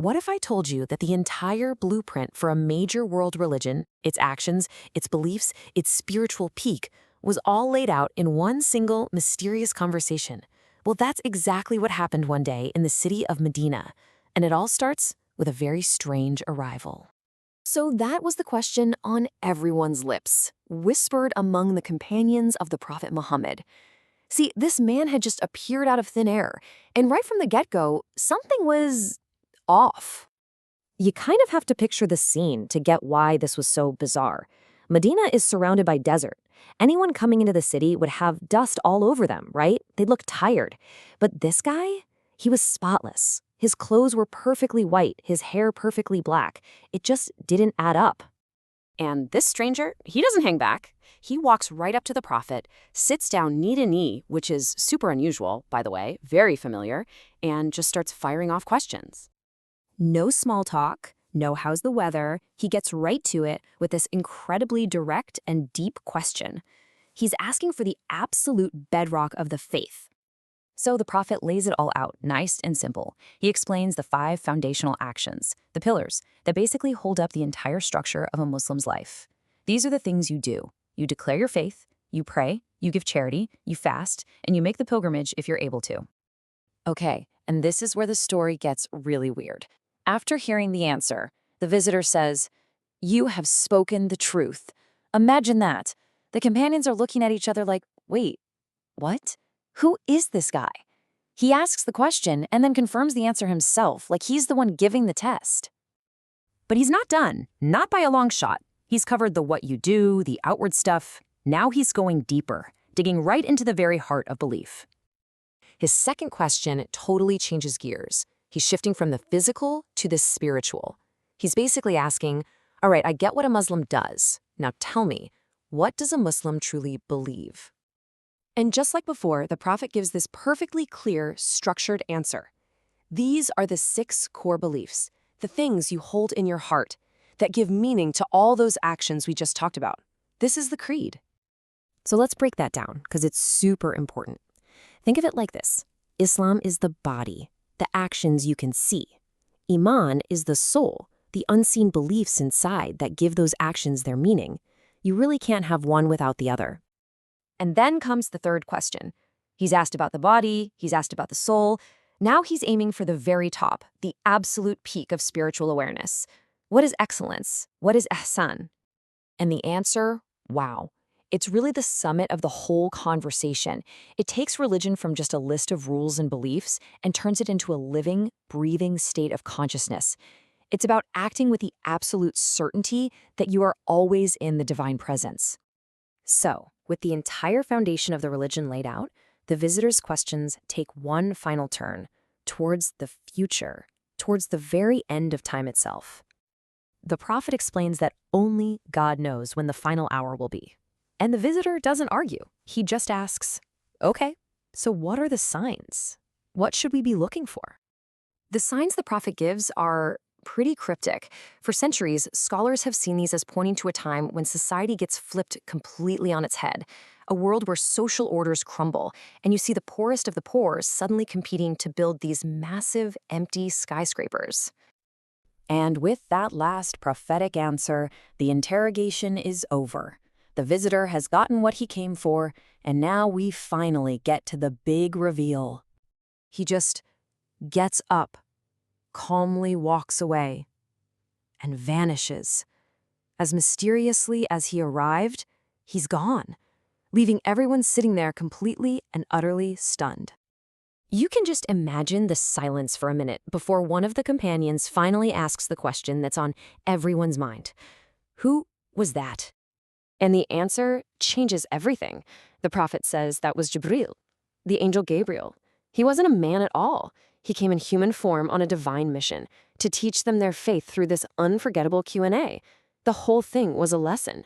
What if I told you that the entire blueprint for a major world religion, its actions, its beliefs, its spiritual peak, was all laid out in one single mysterious conversation? Well, that's exactly what happened one day in the city of Medina, and it all starts with a very strange arrival. So that was the question on everyone's lips, whispered among the companions of the Prophet Muhammad. See, this man had just appeared out of thin air, and right from the get-go, something was off. You kind of have to picture the scene to get why this was so bizarre. Medina is surrounded by desert. Anyone coming into the city would have dust all over them, right? They'd look tired. But this guy, he was spotless. His clothes were perfectly white, his hair perfectly black. It just didn't add up. And this stranger, he doesn't hang back. He walks right up to the Prophet, sits down knee to knee, which is super unusual, by the way, very familiar, and just starts firing off questions. No small talk, no how's the weather. He gets right to it with this incredibly direct and deep question. He's asking for the absolute bedrock of the faith. So the Prophet lays it all out, nice and simple. He explains the 5 foundational actions, the pillars, that basically hold up the entire structure of a Muslim's life. These are the things you do. You declare your faith, you pray, you give charity, you fast, and you make the pilgrimage if you're able to. Okay, and this is where the story gets really weird. After hearing the answer, the visitor says, "You have spoken the truth." Imagine that. The companions are looking at each other like, wait, what? Who is this guy? He asks the question and then confirms the answer himself, like he's the one giving the test. But he's not done, not by a long shot. He's covered the what you do, the outward stuff. Now he's going deeper, digging right into the very heart of belief. His second question totally changes gears. He's shifting from the physical to the spiritual. He's basically asking, all right, I get what a Muslim does. Now tell me, what does a Muslim truly believe? And just like before, the Prophet gives this perfectly clear, structured answer. These are the 6 core beliefs, the things you hold in your heart that give meaning to all those actions we just talked about. This is the creed. So let's break that down, because it's super important. Think of it like this. Islam is the body, the actions you can see. Iman is the soul, the unseen beliefs inside that give those actions their meaning. You really can't have one without the other. And then comes the third question. He's asked about the body, he's asked about the soul. Now he's aiming for the very top, the absolute peak of spiritual awareness. What is excellence? What is ihsan? And the answer, wow. It's really the summit of the whole conversation. It takes religion from just a list of rules and beliefs and turns it into a living, breathing state of consciousness. It's about acting with the absolute certainty that you are always in the divine presence. So, with the entire foundation of the religion laid out, the visitor's questions take one final turn towards the future, towards the very end of time itself. The Prophet explains that only God knows when the final hour will be. And the visitor doesn't argue. He just asks, okay, so what are the signs? What should we be looking for? The signs the Prophet gives are pretty cryptic. For centuries, scholars have seen these as pointing to a time when society gets flipped completely on its head, a world where social orders crumble, and you see the poorest of the poor suddenly competing to build these massive, empty skyscrapers. And with that last prophetic answer, the interrogation is over. The visitor has gotten what he came for, and now we finally get to the big reveal. He just gets up, calmly walks away, and vanishes. As mysteriously as he arrived, he's gone, leaving everyone sitting there completely and utterly stunned. You can just imagine the silence for a minute before one of the companions finally asks the question that's on everyone's mind. Who was that? And the answer changes everything. The Prophet says that was Jibril, the angel Gabriel. He wasn't a man at all. He came in human form on a divine mission to teach them their faith through this unforgettable Q&A. The whole thing was a lesson.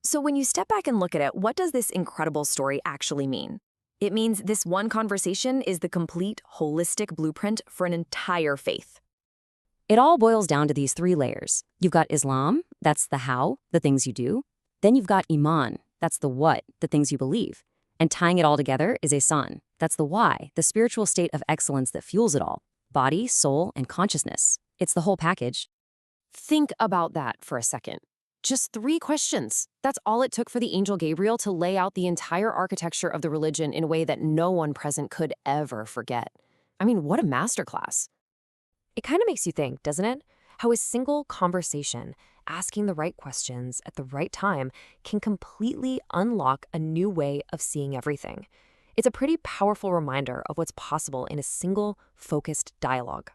So when you step back and look at it, what does this incredible story actually mean? It means this one conversation is the complete, holistic blueprint for an entire faith. It all boils down to these 3 layers. You've got Islam, that's the how, the things you do. Then you've got Iman, that's the what, the things you believe. And tying it all together is Ihsan, that's the why, the spiritual state of excellence that fuels it all. Body, soul, and consciousness. It's the whole package. Think about that for a second. Just 3 questions. That's all it took for the angel Gabriel to lay out the entire architecture of the religion in a way that no one present could ever forget. I mean, what a masterclass. It kind of makes you think, doesn't it? How a single conversation, asking the right questions at the right time, can completely unlock a new way of seeing everything. It's a pretty powerful reminder of what's possible in a single, focused dialogue.